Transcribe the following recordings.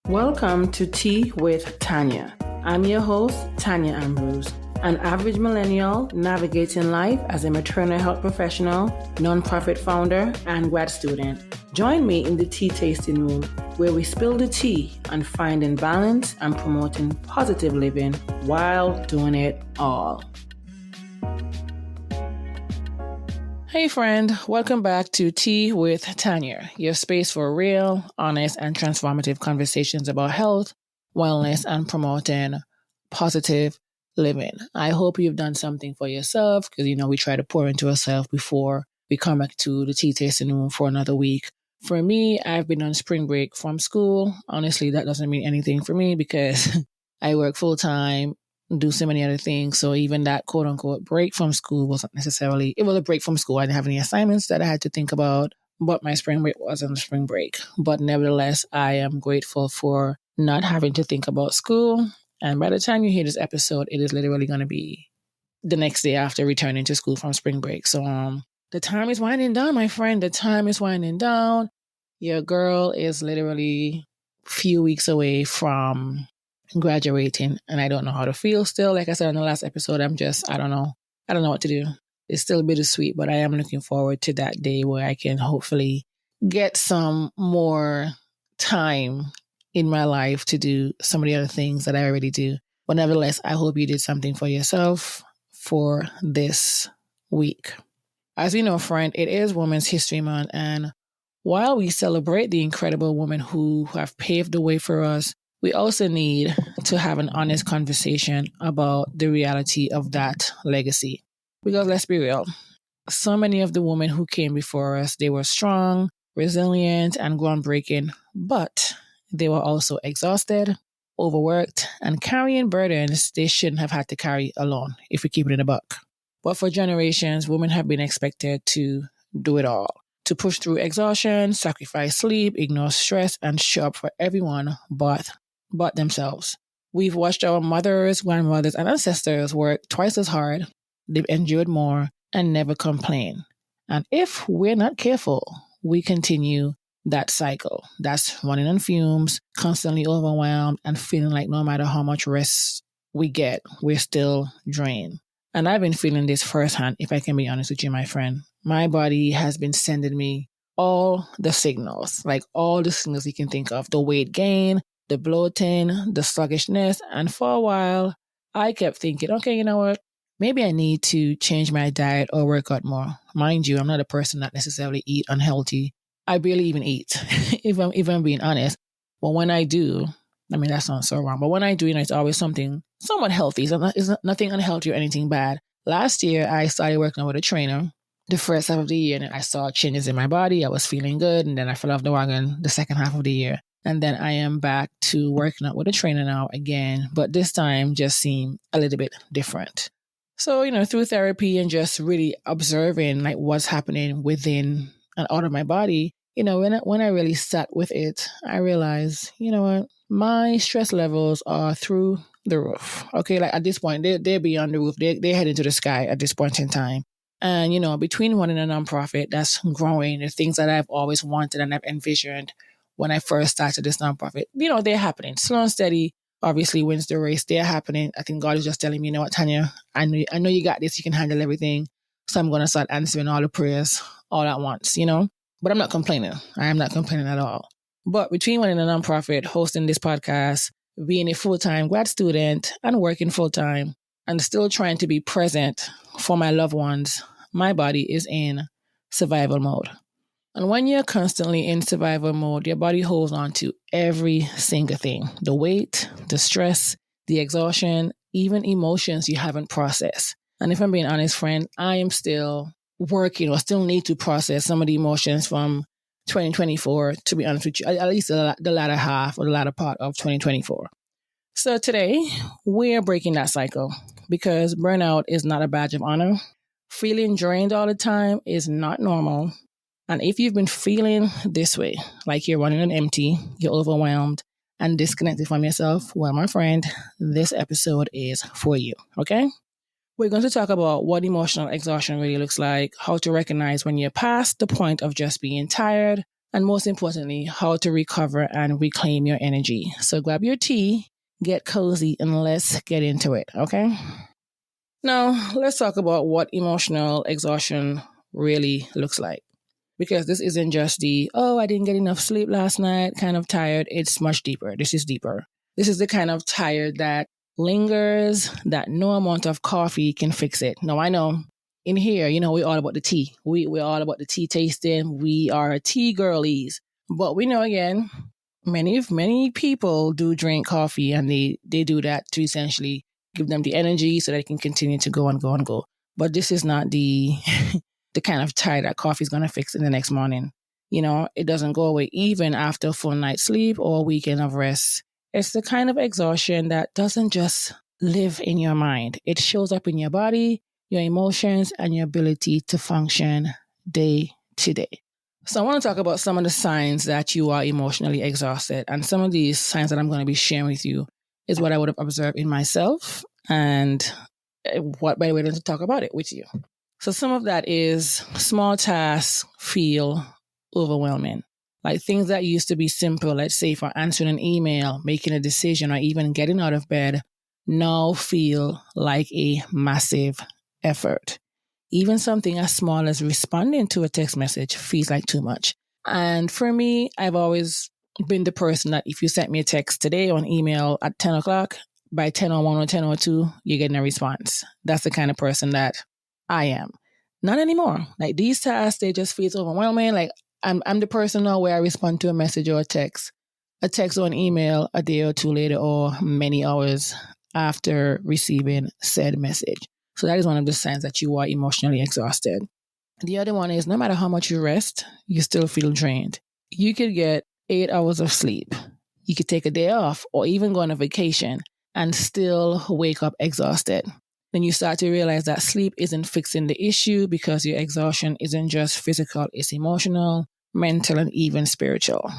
Welcome to Tea with Tanya. I'm your host, Tanya Ambrose, an average millennial navigating life as a maternal health professional, nonprofit founder, and grad student. Join me in the tea tasting room where we spill the tea on finding balance and promoting positive living while doing it all. Hey friend, welcome back to Tea with Tanya, your space for real, honest, and transformative conversations about health, wellness, and promoting positive living. I hope you've done something for yourself because, we try to pour into ourselves before we come back to the tea tasting room for another week. For me, I've been on spring break from school. Honestly, that doesn't mean anything for me because I work full time, do so many other things. So even that quote unquote break from school wasn't necessarily, it was a break from school. I didn't have any assignments that I had to think about, but my spring break wasn't a spring break. But nevertheless, I am grateful for not having to think about school. And by the time you hear this episode, it is literally going to be the next day after returning to school from spring break. So the time is winding down, my friend. The time is winding down. Your girl is literally a few weeks away from graduating, and I don't know how to feel still. Like I said in the last episode, I don't know what to do. It's still bittersweet, but I am looking forward to that day where I can hopefully get some more time in my life to do some of the other things that I already do. But nevertheless, I hope you did something for yourself for this week. As you know, friend, it is Women's History Month, and while we celebrate the incredible women who have paved the way for us, we also need to have an honest conversation about the reality of that legacy. Because let's be real, so many of the women who came before us, they were strong, resilient, and groundbreaking, but they were also exhausted, overworked, and carrying burdens they shouldn't have had to carry alone, if we keep it in a buck. But for generations, women have been expected to do it all, to push through exhaustion, sacrifice sleep, ignore stress, and show up for everyone but themselves. We've watched our mothers, grandmothers, and ancestors work twice as hard. They've endured more and never complain. And if we're not careful, we continue that cycle. That's running on fumes, constantly overwhelmed, and feeling like no matter how much rest we get, we're still drained. And I've been feeling this firsthand, if I can be honest with you, my friend. My body has been sending me all the signals, like all the signals you can think of. The weight gain, the bloating, the sluggishness. And for a while, I kept thinking, okay, you know what? Maybe I need to change my diet or work out more. Mind you, I'm not a person that necessarily eat unhealthy. I barely even eat, if I'm being honest. But when I do, that sounds so wrong. But when I do, it's always something somewhat healthy. It's nothing unhealthy or anything bad. Last year, I started working with a trainer. The first half of the year, and I saw changes in my body. I was feeling good, and then I fell off the wagon the second half of the year. And then I am back to working out with a trainer now again, but this time just seemed a little bit different. So, through therapy and just really observing like what's happening within and out of my body, when I really sat with it, I realized, what? My stress levels are through the roof. Okay, like at this point, they're beyond the roof. They're heading to the sky at this point in time. And, between running a nonprofit that's growing, the things that I've always wanted and I've envisioned when I first started this nonprofit, they're happening. Slow and steady, obviously, wins the race. They're happening. I think God is just telling me, what, Tanya, I know you got this. You can handle everything. So I'm going to start answering all the prayers all at once, But I'm not complaining. I am not complaining at all. But between running a nonprofit, hosting this podcast, being a full-time grad student and working full-time, and still trying to be present for my loved ones, my body is in survival mode. And when you're constantly in survival mode, your body holds on to every single thing. The weight, the stress, the exhaustion, even emotions you haven't processed. And if I'm being honest, friend, I am still working or still need to process some of the emotions from 2024, to be honest with you, at least the latter half or the latter part of 2024. So today, we're breaking that cycle because burnout is not a badge of honor. Feeling drained all the time is not normal. And if you've been feeling this way, like you're running on empty, you're overwhelmed and disconnected from yourself, well, my friend, this episode is for you, okay? We're going to talk about what emotional exhaustion really looks like, how to recognize when you're past the point of just being tired, and most importantly, how to recover and reclaim your energy. So grab your tea, get cozy, and let's get into it, okay? Now, let's talk about what emotional exhaustion really looks like. Because this isn't just the, oh, I didn't get enough sleep last night, kind of tired. It's much deeper. This is deeper. This is the kind of tired that lingers, that no amount of coffee can fix it. Now, I know in here, we're all about the tea. We're all about the tea tasting. We are tea girlies. But we know, again, many people do drink coffee, and they do that to essentially give them the energy so they can continue to go and go and go. But this is not the the kind of tired that coffee is going to fix in the next morning. It doesn't go away even after a full night's sleep or a weekend of rest. It's the kind of exhaustion that doesn't just live in your mind. It shows up in your body, your emotions, and your ability to function day to day. So I want to talk about some of the signs that you are emotionally exhausted. And some of these signs that I'm going to be sharing with you is what I would have observed in myself, and what better way than to talk about it with you. So some of that is small tasks feel overwhelming. Like things that used to be simple, let's say for answering an email, making a decision, or even getting out of bed, now feel like a massive effort. Even something as small as responding to a text message feels like too much. And for me, I've always been the person that if you sent me a text today or an email at 10 o'clock, by 10:01 or 10:02, you're getting a response. That's the kind of person that I am. Not anymore. Like these tasks, they just feel overwhelming. Like I'm the person now where I respond to a message or a text or an email a day or two later or many hours after receiving said message. So that is one of the signs that you are emotionally exhausted. The other one is no matter how much you rest, you still feel drained. You could get 8 hours of sleep. You could take a day off or even go on a vacation and still wake up exhausted. Then you start to realize that sleep isn't fixing the issue because your exhaustion isn't just physical, it's emotional, mental, and even spiritual.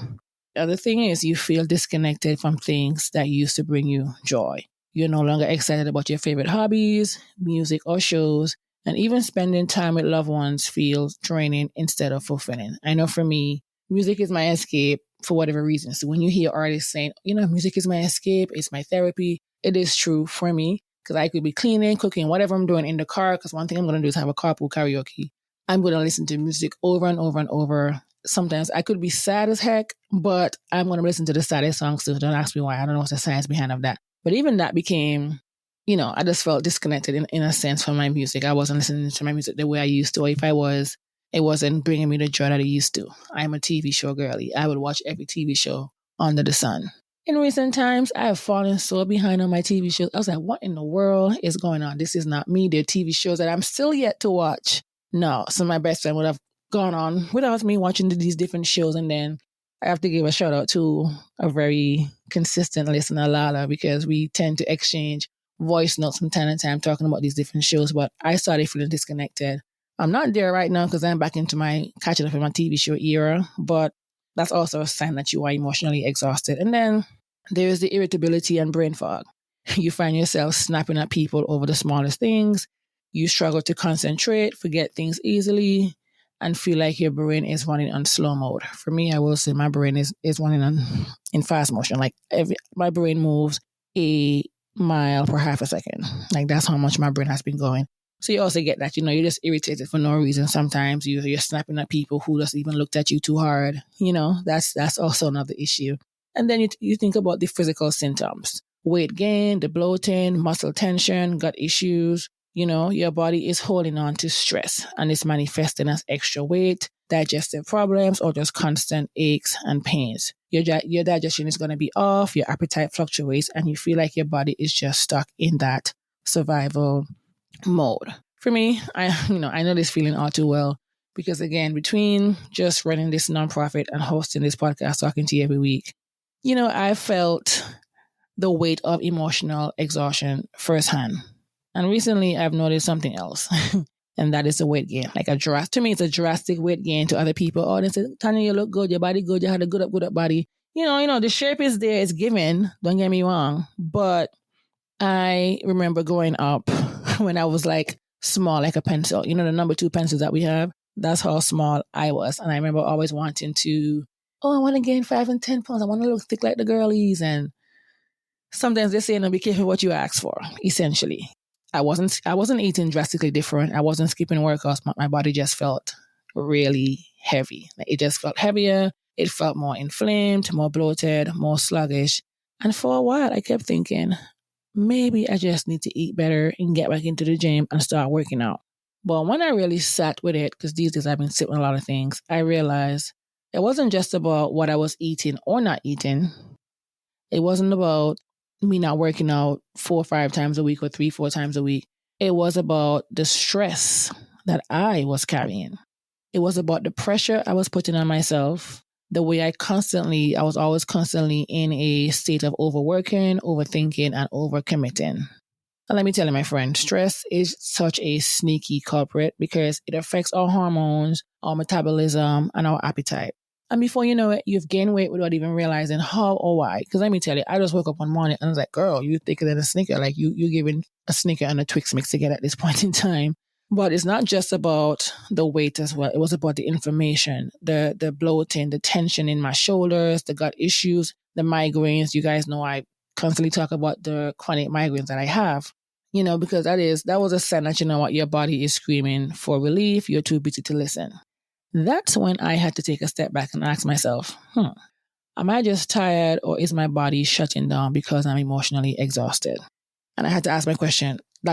The other thing is you feel disconnected from things that used to bring you joy. You're no longer excited about your favorite hobbies, music, or shows, and even spending time with loved ones feels draining instead of fulfilling. I know for me, music is my escape for whatever reason. So when you hear artists saying, music is my escape, it's my therapy, it is true for me because I could be cleaning, cooking, whatever I'm doing in the car, because one thing I'm going to do is have a carpool karaoke. I'm going to listen to music over and over and over. Sometimes I could be sad as heck, but I'm going to listen to the saddest songs too. Don't ask me why. I don't know what's the science behind of that. But even that became, I just felt disconnected in a sense from my music. I wasn't listening to my music the way I used to. Or if I was, it wasn't bringing me the joy that it used to. I'm a TV show girly. I would watch every TV show under the sun. In recent times, I have fallen so behind on my TV shows. I was like, what in the world is going on? This is not me. There are TV shows that I'm still yet to watch. No. So my best friend would have gone on without me watching these different shows. And then I have to give a shout out to a very consistent listener, Lala, because we tend to exchange voice notes from time to time talking about these different shows. But I started feeling disconnected. I'm not there right now because I'm back into my catching up in my TV show era. But that's also a sign that you are emotionally exhausted. And then there is the irritability and brain fog. You find yourself snapping at people over the smallest things. You struggle to concentrate, forget things easily, and feel like your brain is running on slow mode. For me, I will say my brain is running in fast motion. Like my brain moves a mile per half a second. Like that's how much my brain has been going. So you also get that, you're just irritated for no reason. Sometimes you're snapping at people who just even looked at you too hard. That's also another issue. And then you think about the physical symptoms. Weight gain, the bloating, muscle tension, gut issues. Your body is holding on to stress and it's manifesting as extra weight, digestive problems, or just constant aches and pains. Your digestion is going to be off, your appetite fluctuates, and you feel like your body is just stuck in that survival mode. For me, I know this feeling all too well because again, between just running this nonprofit and hosting this podcast, talking to you every week, I felt the weight of emotional exhaustion firsthand. And recently I've noticed something else, and that is the weight gain. To me, it's a drastic weight gain. To other people, oh, they say, Tanya, you look good, your body good, you had a good up body. The shape is there, it's given, don't get me wrong. But I remember growing up when I was like small, like a pencil, the number 2 pencils that we have. That's how small I was. And I remember always wanting to, oh, I want to gain 5 and 10 pounds. I want to look thick like the girlies. And sometimes they say, no, be careful what you ask for, essentially. I wasn't eating drastically different. I wasn't skipping workouts. My body just felt really heavy. Like, it just felt heavier. It felt more inflamed, more bloated, more sluggish. And for a while, I kept thinking, maybe I just need to eat better and get back into the gym and start working out. But when I really sat with it, because these days I've been sitting with a lot of things, I realized it wasn't just about what I was eating or not eating. It wasn't about me not working out 4 or 5 times a week or 3, 4 times a week. It was about the stress that I was carrying. It was about the pressure I was putting on myself, the way I was always constantly in a state of overworking, overthinking, and overcommitting. And let me tell you, my friend, stress is such a sneaky culprit because it affects our hormones, our metabolism, and our appetite. And before you know it, you've gained weight without even realizing how or why. Because let me tell you, I just woke up one morning and I was like, girl, you're thicker than a Snicker. Like, you're giving a Snicker and a Twix mix together at this point in time. But it's not just about the weight as well. It was about the inflammation, the bloating, the tension in my shoulders, the gut issues, the migraines. You guys know I constantly talk about the chronic migraines that I have. Because that was a sign that, what, your body is screaming for relief. You're too busy to listen. That's when I had to take a step back and ask myself, am I just tired, or is my body shutting down because I'm emotionally exhausted? And I had to ask that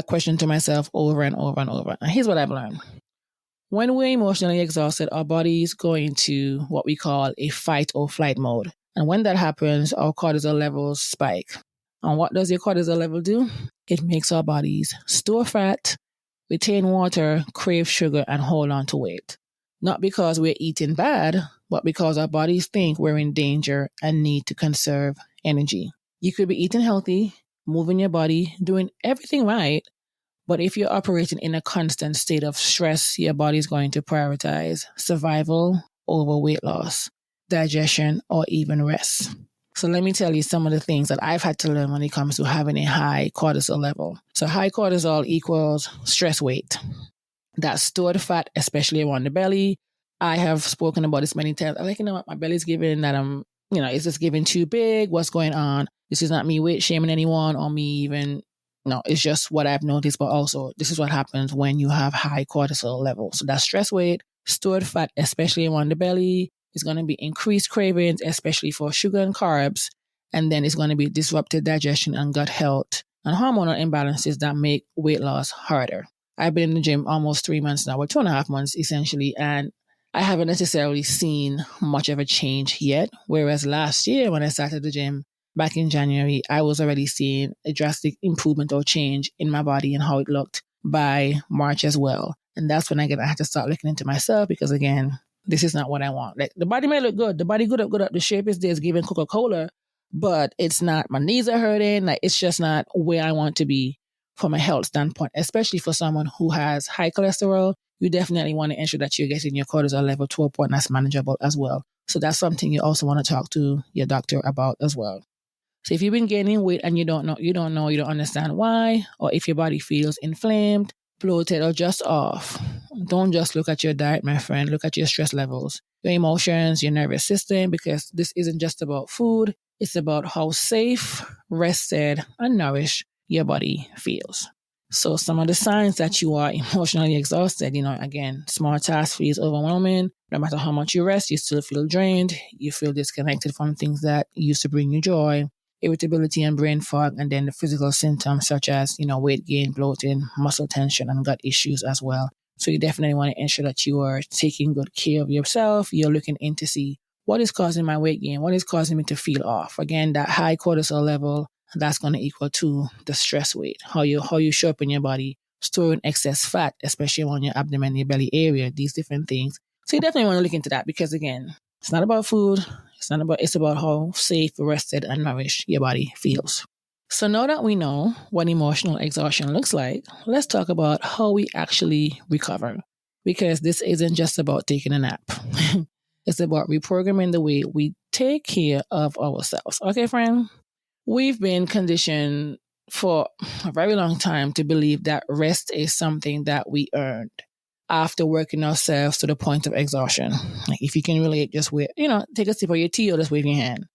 question to myself over and over and over. And here's what I've learned. When we're emotionally exhausted, our body's go into what we call a fight or flight mode. And when that happens, our cortisol levels spike. And what does your cortisol level do? It makes our bodies store fat, retain water, crave sugar, and hold on to weight. Not because we're eating bad, but because our bodies think we're in danger and need to conserve energy. You could be eating healthy, moving your body, doing everything right, but if you're operating in a constant state of stress, your body's going to prioritize survival over weight loss, digestion, or even rest. So let me tell you some of the things that I've had to learn when it comes to having a high cortisol level. So high cortisol equals stress weight. That's stored fat, especially around the belly. I have spoken about this many times. I'm like, what, my belly's giving that is this giving too big? What's going on? This is not me weight shaming anyone or me even, no, it's just what I've noticed. But also, this is what happens when you have high cortisol levels. So that's stress weight, stored fat, especially around the belly. It's going to be increased cravings, especially for sugar and carbs. And then it's going to be disrupted digestion and gut health and hormonal imbalances that make weight loss harder. I've been in the gym almost 3 months now, or 2.5 months essentially, and I haven't necessarily seen much of a change yet. Whereas last year when I started the gym back in January, I was already seeing a drastic improvement or change in my body and how it looked by March as well. And that's when I had to start looking into myself because, again, this is not what I want. Like, the body may look good. The body good up. The shape is there, is giving Coca-Cola, but it's not, my knees are hurting. Like, it's just not where I want to be from a health standpoint, especially for someone who has high cholesterol. You definitely want to ensure that you're getting your cortisol level to a point that's manageable as well. So that's something you also want to talk to your doctor about as well. So if you've been gaining weight and you don't understand why, or if your body feels inflamed, bloated, or just off, don't just look at your diet, my friend. Look at your stress levels, your emotions, your nervous system, because this isn't just about food. It's about how safe, rested, and nourished your body feels. So some of the signs that you are emotionally exhausted, again, small task feels overwhelming. No matter how much you rest, you still feel drained. You feel disconnected from things that used to bring you joy. Irritability and brain fog, and then the physical symptoms such as, weight gain, bloating, muscle tension, and gut issues as well. So you definitely want to ensure that you are taking good care of yourself. You're looking in to see what is causing my weight gain, what is causing me to feel off. Again, that high cortisol level, that's going to equal to the stress weight, how you show up in your body, storing excess fat, especially on your abdomen, your belly area, these different things. So you definitely want to look into that because, again, it's not about food. It's about how safe, rested, and nourished your body feels. So now that we know what emotional exhaustion looks like, let's talk about how we actually recover. Because this isn't just about taking a nap. It's about reprogramming the way we take care of ourselves. Okay, friend? We've been conditioned for a very long time to believe that rest is something that we earned. after working ourselves to the point of exhaustion. Like if you can relate, just wait, take a sip of your tea or just wave your hand.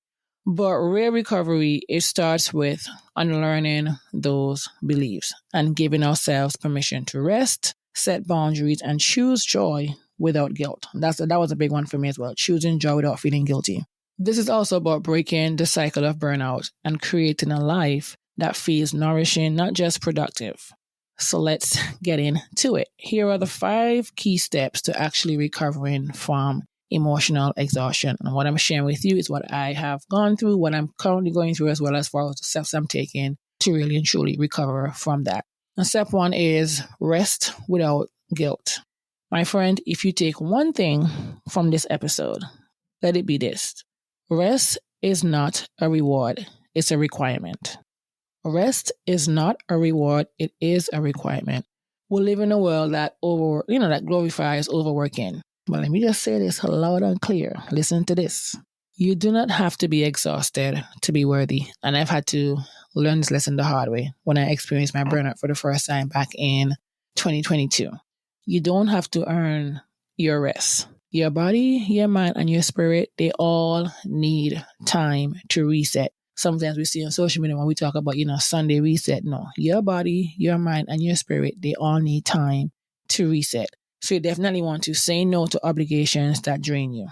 But real recovery, it starts with unlearning those beliefs and giving ourselves permission to rest, set boundaries, and choose joy without guilt. That was a big one for me as well. Choosing joy without feeling guilty. This is also about breaking the cycle of burnout and creating a life that feels nourishing, not just productive. So let's get into it. Here are the 5 key steps to actually recovering from emotional exhaustion. And what I'm sharing with you is what I have gone through, what I'm currently going through, as well as far as the steps I'm taking to really and truly recover from that. And step 1 is rest without guilt. My friend, if you take one thing from this episode, let it be this. Rest is not a reward, it's a requirement. Rest is not a reward, it is a requirement. We live in a world that that glorifies overworking. But let me just say this loud and clear. Listen to this. You do not have to be exhausted to be worthy. And I've had to learn this lesson the hard way when I experienced my burnout for the first time back in 2022. You don't have to earn your rest. Your body, your mind, and your spirit, they all need time to reset. Sometimes we see on social media when we talk about, Sunday reset. No, your body, your mind, and your spirit, they all need time to reset. So you definitely want to say no to obligations that drain you.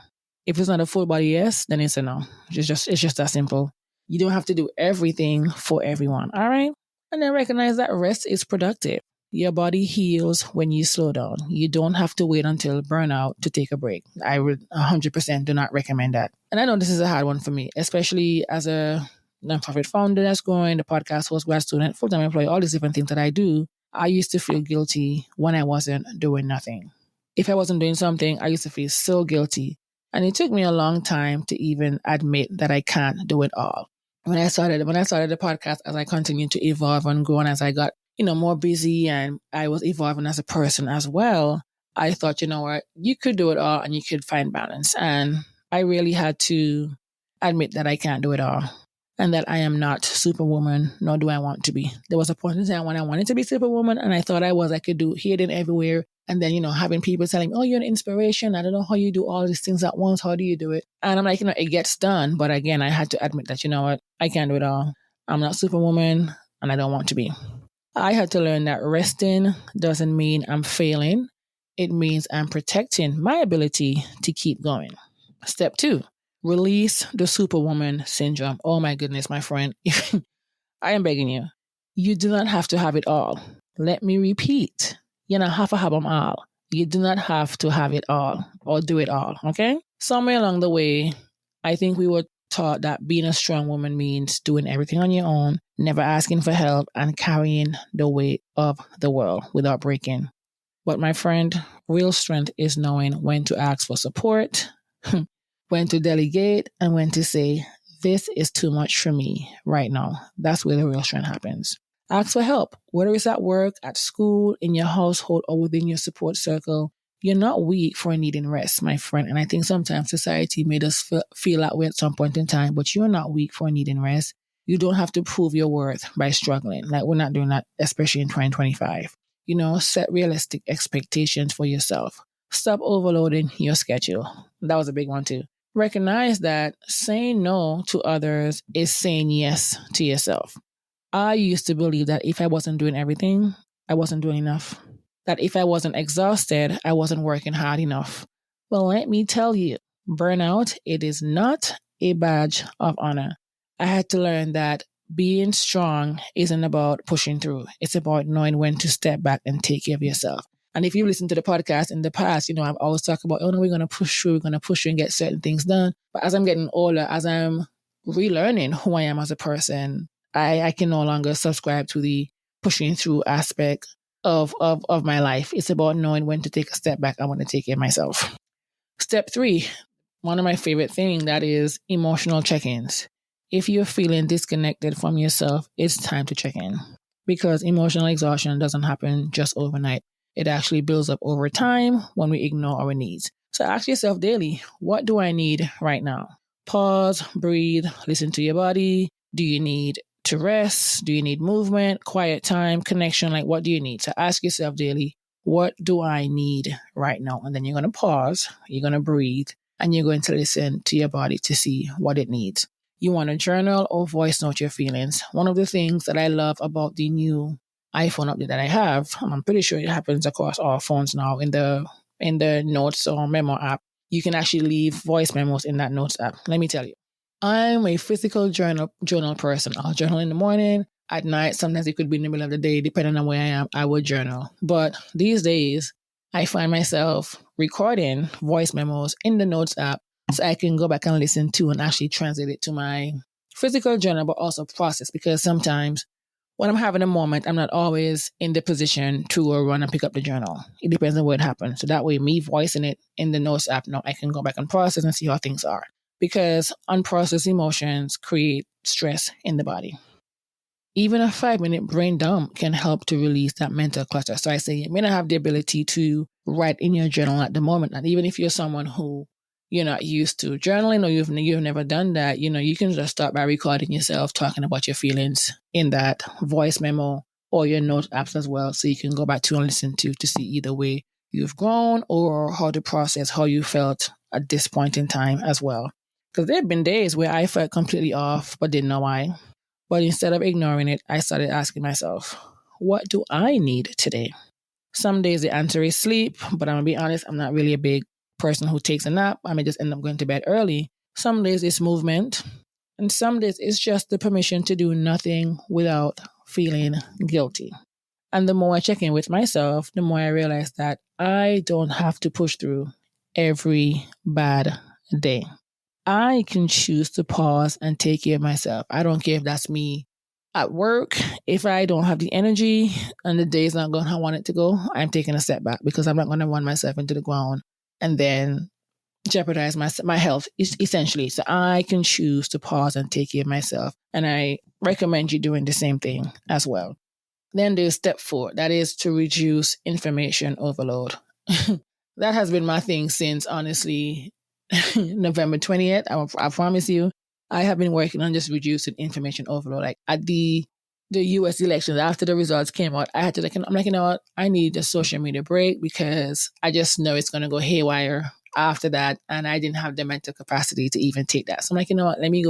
If it's not a full body yes, then it's a no. It's just that simple. You don't have to do everything for everyone, all right? And then recognize that rest is productive. Your body heals when you slow down. You don't have to wait until burnout to take a break. I would 100% do not recommend that. And I know this is a hard one for me, especially as a nonprofit founder that's growing, the podcast host, grad student, full-time employee, all these different things that I do. I used to feel guilty when I wasn't doing nothing. If I wasn't doing something, I used to feel so guilty. And it took me a long time to even admit that I can't do it all. When I started the podcast, as I continued to evolve and grow, and as I got, more busy and I was evolving as a person as well, I thought, what, you could do it all and you could find balance. And I really had to admit that I can't do it all. And that I am not Superwoman, nor do I want to be. There was a point in time when I wanted to be Superwoman, and I thought I could do here, then everywhere. And then, having people telling me, oh, you're an inspiration. I don't know how you do all these things at once. How do you do it? And I'm like, it gets done. But again, I had to admit that, what, I can't do it all. I'm not Superwoman, and I don't want to be. I had to learn that resting doesn't mean I'm failing. It means I'm protecting my ability to keep going. Step 2. Release the Superwoman syndrome. Oh my goodness, my friend. I am begging you. You do not have to have it all. Let me repeat. You don't have to have them all. You do not have to have it all or do it all, okay? Somewhere along the way, I think we were taught that being a strong woman means doing everything on your own, never asking for help, and carrying the weight of the world without breaking. But my friend, real strength is knowing when to ask for support, when to delegate, and when to say, this is too much for me right now. That's where the real strength happens. Ask for help, whether it's at work, at school, in your household, or within your support circle. You're not weak for needing rest, my friend. And I think sometimes society made us feel that way at some point in time, but you're not weak for needing rest. You don't have to prove your worth by struggling. Like, we're not doing that, especially in 2025. Set realistic expectations for yourself. Stop overloading your schedule. That was a big one too. Recognize that saying no to others is saying yes to yourself. I used to believe that if I wasn't doing everything, I wasn't doing enough. That if I wasn't exhausted, I wasn't working hard enough. Well, let me tell you, burnout, it is not a badge of honor. I had to learn that being strong isn't about pushing through. It's about knowing when to step back and take care of yourself. And if you listen to the podcast in the past, I've always talked about, oh no, we're going to push through and get certain things done. But as I'm getting older, as I'm relearning who I am as a person, I can no longer subscribe to the pushing through aspect of my life. It's about knowing when to take a step back. I want to take care of myself. Step 3, one of my favorite things, that is emotional check-ins. If you're feeling disconnected from yourself, it's time to check in, because emotional exhaustion doesn't happen just overnight. It actually builds up over time when we ignore our needs. So ask yourself daily, what do I need right now? Pause, breathe, listen to your body. Do you need to rest? Do you need movement, quiet time, connection? Like, what do you need? So ask yourself daily, what do I need right now? And then you're going to pause, you're going to breathe, and you're going to listen to your body to see what it needs. You want to journal or voice note your feelings. One of the things that I love about the new iPhone update that I have, and I'm pretty sure it happens across all phones now, in the notes or memo app, you can actually leave voice memos in that notes app. Let me tell you, I'm a physical journal person. I'll journal in the morning, at night. Sometimes it could be in the middle of the day, depending on where I am, I would journal. But these days, I find myself recording voice memos in the notes app so I can go back and listen to and actually translate it to my physical journal, but also process, because sometimes when I'm having a moment, I'm not always in the position to run and pick up the journal. It depends on what happened. So that way, me voicing it in the notes app, now I can go back and process and see how things are. Because unprocessed emotions create stress in the body. Even a 5-minute brain dump can help to release that mental clutter. So I say you may not have the ability to write in your journal at the moment. And even if you're someone who you're not used to journaling, or you've never done that, you can just start by recording yourself talking about your feelings in that voice memo or your note apps as well. So you can go back to and listen to see either way you've grown or how to process how you felt at this point in time as well. Because there have been days where I felt completely off, but didn't know why. But instead of ignoring it, I started asking myself, what do I need today? Some days the answer is sleep, but I'm going to be honest, I'm not really a big person who takes a nap. I may just end up going to bed early. Some days it's movement, and some days it's just the permission to do nothing without feeling guilty. And the more I check in with myself, the more I realize that I don't have to push through every bad day. I can choose to pause and take care of myself. I don't care if that's me at work. If I don't have the energy and the day's not going how I want it to go, I'm taking a step back, because I'm not going to run myself into the ground and then jeopardize my health, essentially. So I can choose to pause and take care of myself. And I recommend you doing the same thing as well. Then there's step 4. That is to reduce information overload. That has been my thing since, honestly, November 20th. I promise you, I have been working on just reducing information overload. Like at the US elections, after the results came out, I'm like, you know what? I need a social media break, because I just know it's going to go haywire after that. And I didn't have the mental capacity to even take that. So I'm like, you know what? Let me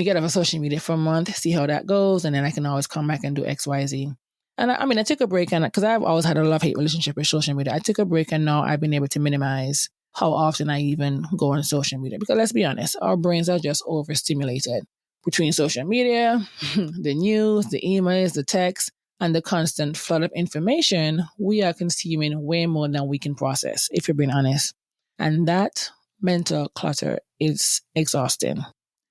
get off of social media for a month, see how that goes. And then I can always come back and do X, Y, Z. And I took a break, and because I've always had a love-hate relationship with social media, I took a break, and now I've been able to minimize how often I even go on social media. Because let's be honest, our brains are just overstimulated between social media, the news, the emails, the texts, and the constant flood of information. We are consuming way more than we can process, if you're being honest. And that mental clutter is exhausting.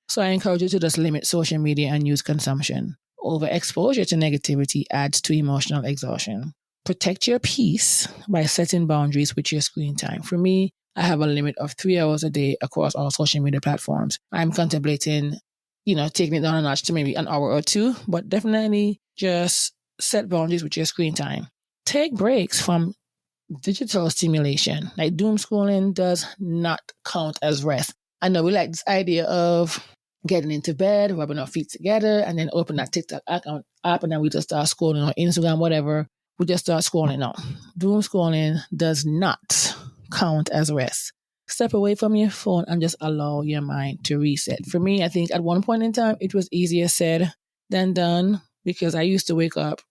So I encourage you to just limit social media and news consumption. Overexposure to negativity adds to emotional exhaustion. Protect your peace by setting boundaries with your screen time. For me, I have a limit of 3 hours a day across all social media platforms. I'm contemplating, taking it down a notch to maybe an hour or 2, but definitely just set boundaries with your screen time. Take breaks from digital stimulation. Like doom scrolling does not count as rest. I know we like this idea of getting into bed, rubbing our feet together, and then open that TikTok account app, and then we just start scrolling on Instagram, whatever. We just start scrolling now. Doom scrolling does not count as rest. Step away from your phone and just allow your mind to reset. For me, I think at one point in time, it was easier said than done, because I used to wake up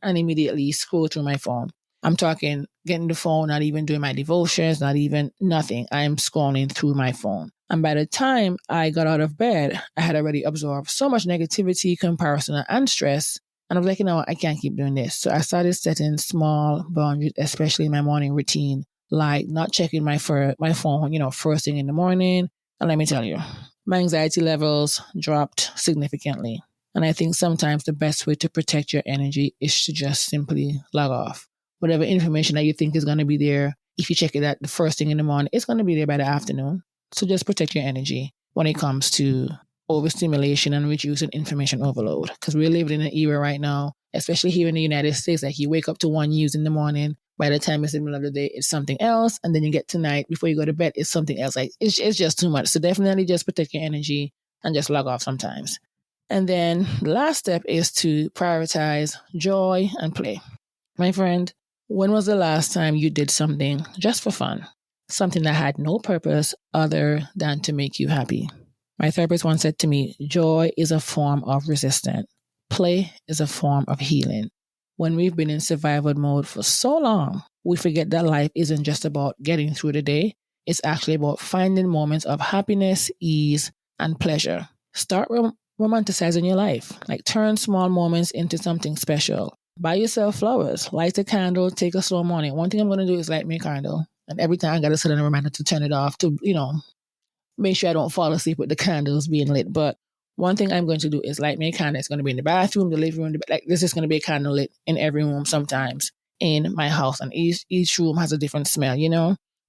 and immediately scroll through my phone. I'm talking getting the phone, not even doing my devotions, not even nothing. I'm scrolling through my phone. And by the time I got out of bed, I had already absorbed so much negativity, comparison, and stress. And I was like, I can't keep doing this. So I started setting small boundaries, especially in my morning routine, like not checking my phone, first thing in the morning. And let me tell you, my anxiety levels dropped significantly. And I think sometimes the best way to protect your energy is to just simply log off. Whatever information that you think is going to be there, if you check it at the first thing in the morning, it's going to be there by the afternoon. So just protect your energy when it comes to overstimulation and reducing information overload. Because we're living in an era right now, especially here in the United States, like you wake up to one news in the morning, by the time it's in the middle of the day, it's something else. And then you get to night, before you go to bed, it's something else. Like it's just too much. So definitely just protect your energy and just log off sometimes. And then the last step is to prioritize joy and play. My friend, When was the last time you did something just for fun? Something that had no purpose other than to make you happy. My therapist once said to me, joy is a form of resistance. Play is a form of healing. When we've been in survival mode for so long, we forget that life isn't just about getting through the day. It's actually about finding moments of happiness, ease, and pleasure. Start romanticizing your life. Like turn small moments into something special. Buy yourself flowers. Light a candle. Take a slow morning. One thing I'm going to do is light me a candle. And every time I got to set a reminder to turn it off to, make sure I don't fall asleep with the candles being lit. But one thing I'm going to do is light me a candle. It's going to be in the bathroom, the living room. Like this is going to be a candle lit in every room sometimes in my house. And each room has a different smell.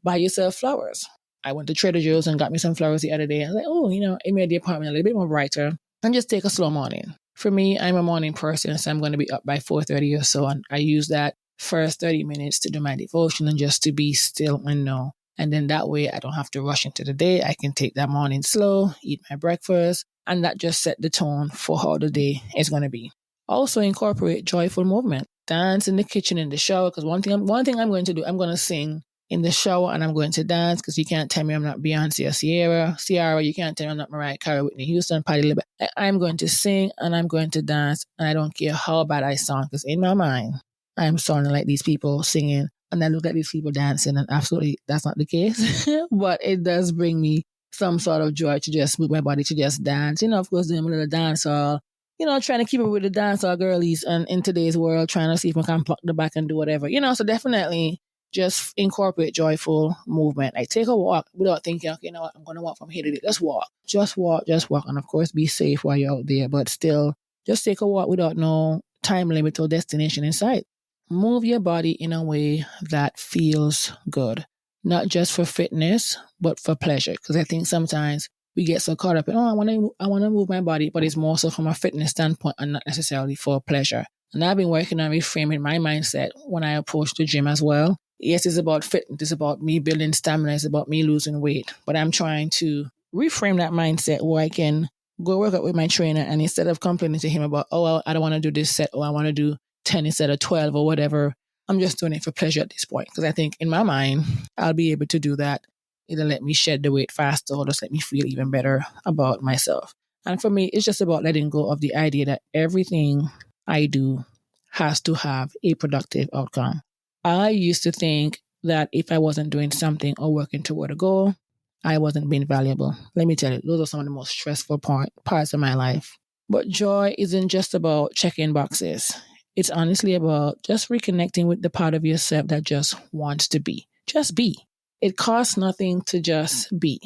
Buy yourself flowers. I went to Trader Joe's and got me some flowers the other day. I was like, it made the apartment a little bit more brighter. And just take a slow morning. For me, I'm a morning person, so I'm going to be up by 4:30 or so. And I use that first 30 minutes to do my devotion and just to be still and know. And then that way I don't have to rush into the day. I can take that morning slow, eat my breakfast, and that just set the tone for how the day is going to be. Also incorporate joyful movement. Dance in the kitchen, in the shower, because one thing I'm going to do, I'm going to sing in the shower and I'm going to dance, because you can't tell me I'm not Beyonce or Ciara, you can't tell me I'm not Mariah Carey, Whitney Houston, Patti LaBelle. I'm going to sing and I'm going to dance, and I don't care how bad I sound, because in my mind, I'm sounding like these people singing, and I look at these people dancing, and absolutely that's not the case. But it does bring me some sort of joy to just move my body, to just dance. Of course, doing a little dance hall, trying to keep up with the dance hall girlies, and in today's world, trying to see if I can pluck the back and do whatever. So definitely just incorporate joyful movement. Like take a walk without thinking, okay, what, I'm going to walk from here to there. Just walk. Just walk. And of course, be safe while you're out there, but still just take a walk without no time limit or destination in sight. Move your body in a way that feels good, not just for fitness, but for pleasure. Because I think sometimes we get so caught up in, I want to move my body, but it's more so from a fitness standpoint and not necessarily for pleasure. And I've been working on reframing my mindset when I approach the gym as well. Yes, it's about fitness. It's about me building stamina. It's about me losing weight. But I'm trying to reframe that mindset where I can go work out with my trainer, and instead of complaining to him about, I don't want to do this set, or I want to do 10 instead of 12 or whatever, I'm just doing it for pleasure at this point. Because I think in my mind, I'll be able to do that. It'll let me shed the weight faster, or just let me feel even better about myself. And for me, it's just about letting go of the idea that everything I do has to have a productive outcome. I used to think that if I wasn't doing something or working toward a goal, I wasn't being valuable. Let me tell you, those are some of the most stressful parts of my life. But joy isn't just about checking boxes. It's honestly about just reconnecting with the part of yourself that just wants to be. Just be. It costs nothing to just be,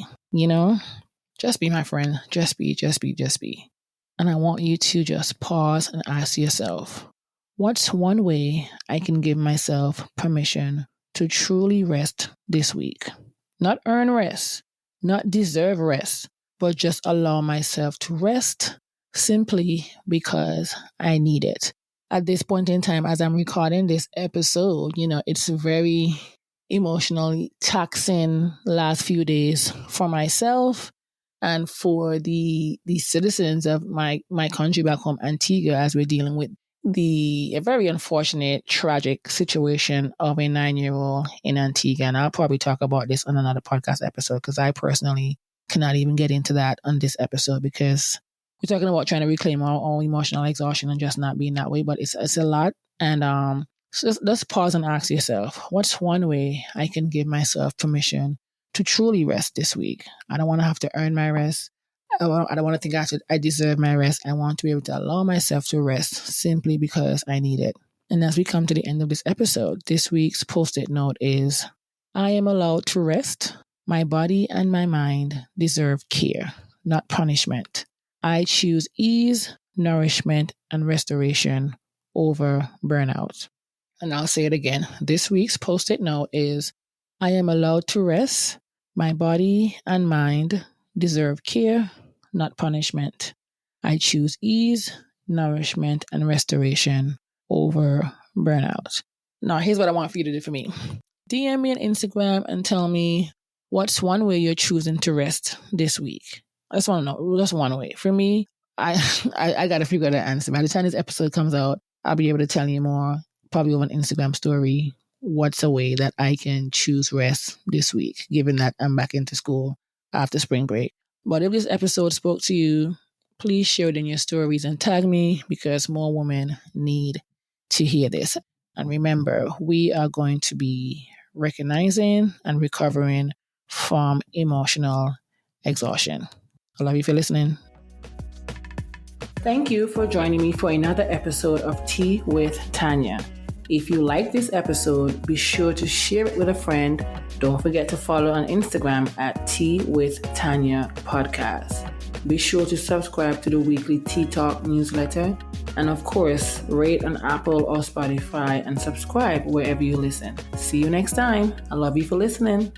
Just be, my friend. Just be, just be, just be. And I want you to just pause and ask yourself, what's one way I can give myself permission to truly rest this week? Not earn rest, not deserve rest, but just allow myself to rest simply because I need it. At this point in time, as I'm recording this episode, it's very emotionally taxing last few days for myself and for the citizens of my country back home, Antigua, as we're dealing with a very unfortunate, tragic situation of a 9-year-old in Antigua. And I'll probably talk about this on another podcast episode, because I personally cannot even get into that on this episode, because we're talking about trying to reclaim our emotional exhaustion and just not being that way. But it's a lot. And so just pause and ask yourself, what's one way I can give myself permission to truly rest this week? I don't want to have to earn my rest. I don't want to think I deserve my rest. I want to be able to allow myself to rest simply because I need it. And as we come to the end of this episode, this week's post-it note is, I am allowed to rest. My body and my mind deserve care, not punishment. I choose ease, nourishment, and restoration over burnout. And I'll say it again. This week's post-it note is, I am allowed to rest. My body and mind deserve care, not punishment. I choose ease, nourishment, and restoration over burnout. Now, here's what I want for you to do for me. DM me on Instagram and tell me what's one way you're choosing to rest this week. I just want to know. Just one way. For me, I got to figure out the answer. By the time this episode comes out, I'll be able to tell you more, probably over an Instagram story what's a way that I can choose rest this week, given that I'm back into school after spring break. But if this episode spoke to you, please share it in your stories and tag me because more women need to hear this. And remember, we are going to be recognizing and recovering from emotional exhaustion. I love you for listening. Thank you for joining me for another episode of Tea with Tanya. If you like this episode, be sure to share it with a friend. Don't forget to follow on Instagram at Tea with Tanya Podcast. Be sure to subscribe to the weekly Tea Talk newsletter. And of course, rate on Apple or Spotify and subscribe wherever you listen. See you next time. I love you for listening.